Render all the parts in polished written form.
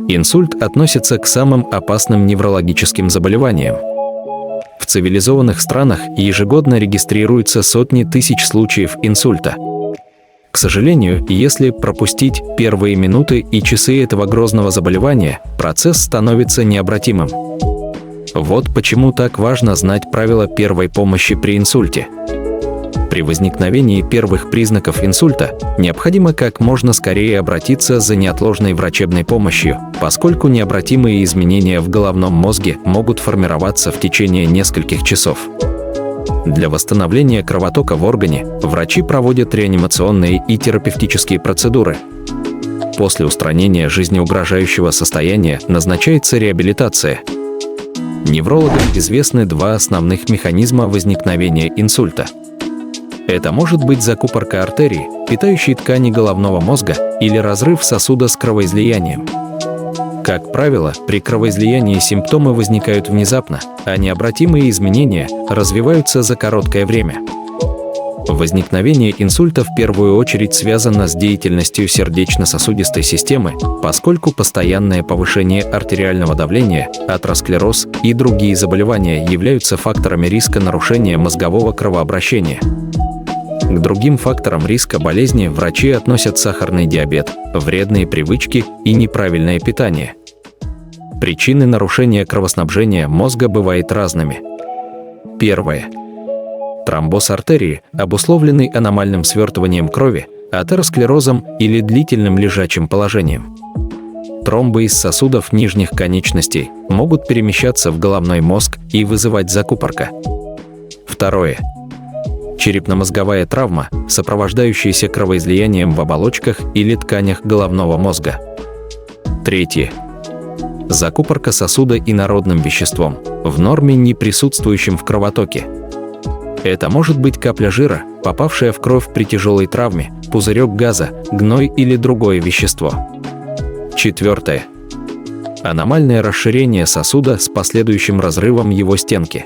Инсульт относится к самым опасным неврологическим заболеваниям. В цивилизованных странах ежегодно регистрируются сотни тысяч случаев инсульта. К сожалению, если пропустить первые минуты и часы этого грозного заболевания, процесс становится необратимым. Вот почему так важно знать правила первой помощи при инсульте. При возникновении первых признаков инсульта необходимо как можно скорее обратиться за неотложной врачебной помощью, поскольку необратимые изменения в головном мозге могут формироваться в течение нескольких часов. Для восстановления кровотока в органе врачи проводят реанимационные и терапевтические процедуры. После устранения жизнеугрожающего состояния назначается реабилитация. Неврологам известны два основных механизма возникновения инсульта. Это может быть закупорка артерий, питающей ткани головного мозга, или разрыв сосуда с кровоизлиянием. Как правило, при кровоизлиянии симптомы возникают внезапно, а необратимые изменения развиваются за короткое время. Возникновение инсульта в первую очередь связано с деятельностью сердечно-сосудистой системы, поскольку постоянное повышение артериального давления, атеросклероз и другие заболевания являются факторами риска нарушения мозгового кровообращения. К другим факторам риска болезни врачи относят сахарный диабет, вредные привычки и неправильное питание. Причины нарушения кровоснабжения мозга бывают разными. Первое. Тромбоз артерии, обусловленный аномальным свертыванием крови, атеросклерозом или длительным лежачим положением. Тромбы из сосудов нижних конечностей могут перемещаться в головной мозг и вызывать закупорка. Второе. Черепно-мозговая травма, сопровождающаяся кровоизлиянием в оболочках или тканях головного мозга. Третье. Закупорка сосуда инородным веществом, в норме не присутствующим в кровотоке. Это может быть капля жира, попавшая в кровь при тяжелой травме, пузырек газа, гной или другое вещество. Четвертое. Аномальное расширение сосуда с последующим разрывом его стенки.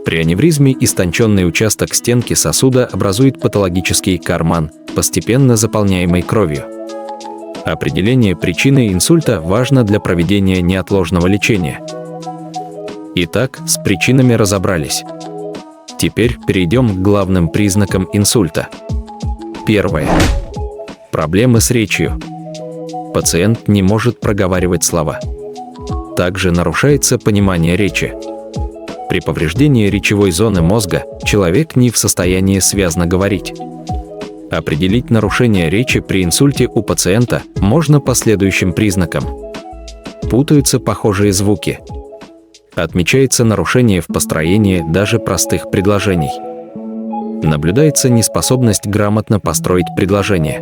При аневризме истонченный участок стенки сосуда образует патологический карман, постепенно заполняемый кровью. Определение причины инсульта важно для проведения неотложного лечения. Итак, с причинами разобрались. Теперь перейдем к главным признакам инсульта. Первое. Проблемы с речью. Пациент не может проговаривать слова. Также нарушается понимание речи. При повреждении речевой зоны мозга человек не в состоянии связно говорить. Определить нарушение речи при инсульте у пациента можно по следующим признакам. Путаются похожие звуки. Отмечается нарушение в построении даже простых предложений. Наблюдается неспособность грамотно построить предложение.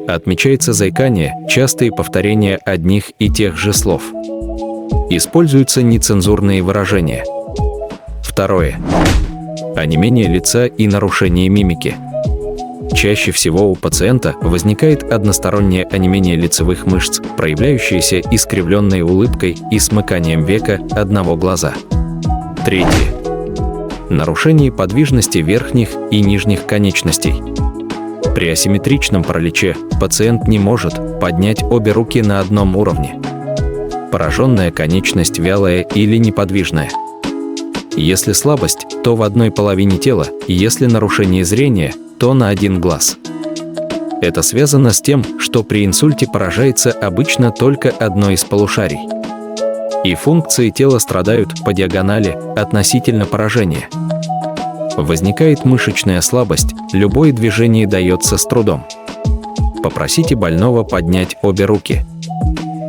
Отмечается заикание, частые повторения одних и тех же слов. Используются нецензурные выражения. Второе. Онемение лица и нарушение мимики. Чаще всего у пациента возникает одностороннее онемение лицевых мышц, проявляющееся искривленной улыбкой и смыканием века одного глаза. Третье. Нарушение подвижности верхних и нижних конечностей. При асимметричном параличе пациент не может поднять обе руки на одном уровне. Пораженная конечность вялая или неподвижная. Если слабость, то в одной половине тела, если нарушение зрения, то на один глаз. Это связано с тем, что при инсульте поражается обычно только одно из полушарий. И функции тела страдают по диагонали относительно поражения. Возникает мышечная слабость, любое движение дается с трудом. Попросите больного поднять обе руки.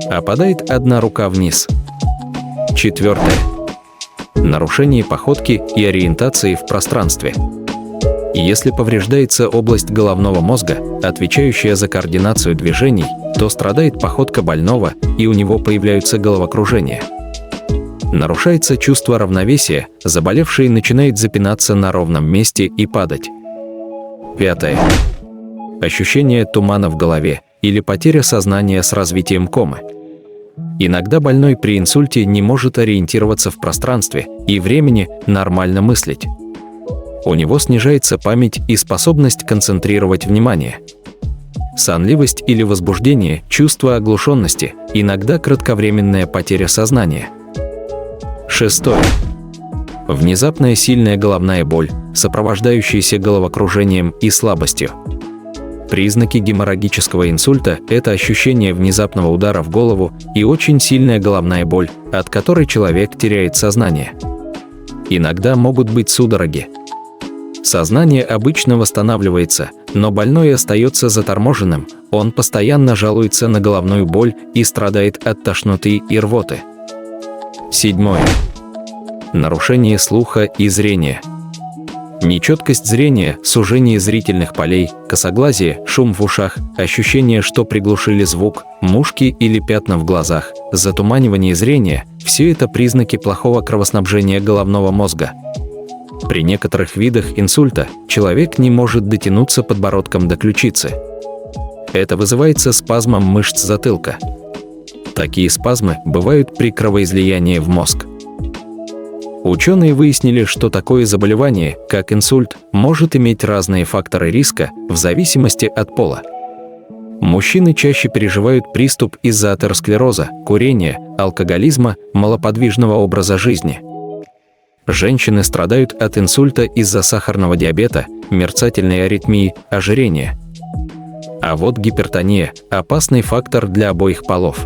Опадает одна рука вниз. Четвертое. Нарушение походки и ориентации в пространстве. Если повреждается область головного мозга, отвечающая за координацию движений, то страдает походка больного, и у него появляются головокружения. Нарушается чувство равновесия, заболевший начинает запинаться на ровном месте и падать. Пятое. Ощущение тумана в голове или потеря сознания с развитием комы. Иногда больной при инсульте не может ориентироваться в пространстве и времени, нормально мыслить. У него снижается память и способность концентрировать внимание. сонливость или возбуждение, чувство оглушенности, иногда кратковременная потеря сознания. 6. Внезапная сильная головная боль, сопровождающаяся головокружением и слабостью. Признаки геморрагического инсульта – это ощущение внезапного удара в голову и очень сильная головная боль, от которой человек теряет сознание. Иногда могут быть судороги. Сознание обычно восстанавливается, но больной остается заторможенным, он постоянно жалуется на головную боль и страдает от тошноты и рвоты. 7. Нарушение слуха и зрения. Нечеткость зрения, сужение зрительных полей, косоглазие, шум в ушах, ощущение, что приглушили звук, мушки или пятна в глазах, затуманивание зрения – все это признаки плохого кровоснабжения головного мозга. При некоторых видах инсульта человек не может дотянуться подбородком до ключицы. Это вызывается спазмом мышц затылка. Такие спазмы бывают при кровоизлиянии в мозг. Ученые выяснили, что такое заболевание, как инсульт, может иметь разные факторы риска в зависимости от пола. Мужчины чаще переживают приступ из-за атеросклероза, курения, алкоголизма, малоподвижного образа жизни. Женщины страдают от инсульта из-за сахарного диабета, мерцательной аритмии, ожирения. А вот гипертония – опасный фактор для обоих полов.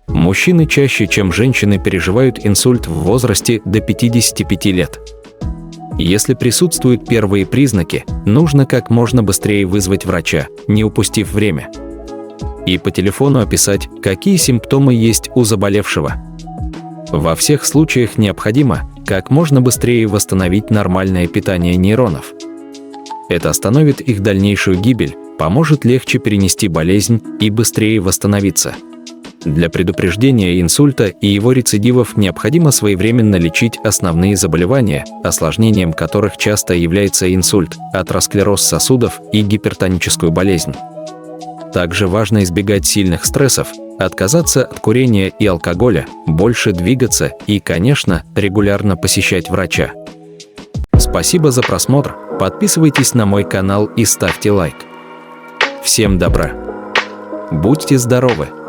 Мужчины чаще, чем женщины, переживают инсульт в возрасте до 55 лет. Если присутствуют первые признаки, нужно как можно быстрее вызвать врача, не упустив время. И по телефону описать, какие симптомы есть у заболевшего. Во всех случаях необходимо как можно быстрее восстановить нормальное питание нейронов. Это остановит их дальнейшую гибель, поможет легче перенести болезнь и быстрее восстановиться. Для предупреждения инсульта и его рецидивов необходимо своевременно лечить основные заболевания, осложнением которых часто является инсульт, атеросклероз сосудов и гипертоническую болезнь. Также важно избегать сильных стрессов, отказаться от курения и алкоголя, больше двигаться и, конечно, регулярно посещать врача. Спасибо за просмотр, подписывайтесь на мой канал и ставьте лайк. Всем добра! Будьте здоровы!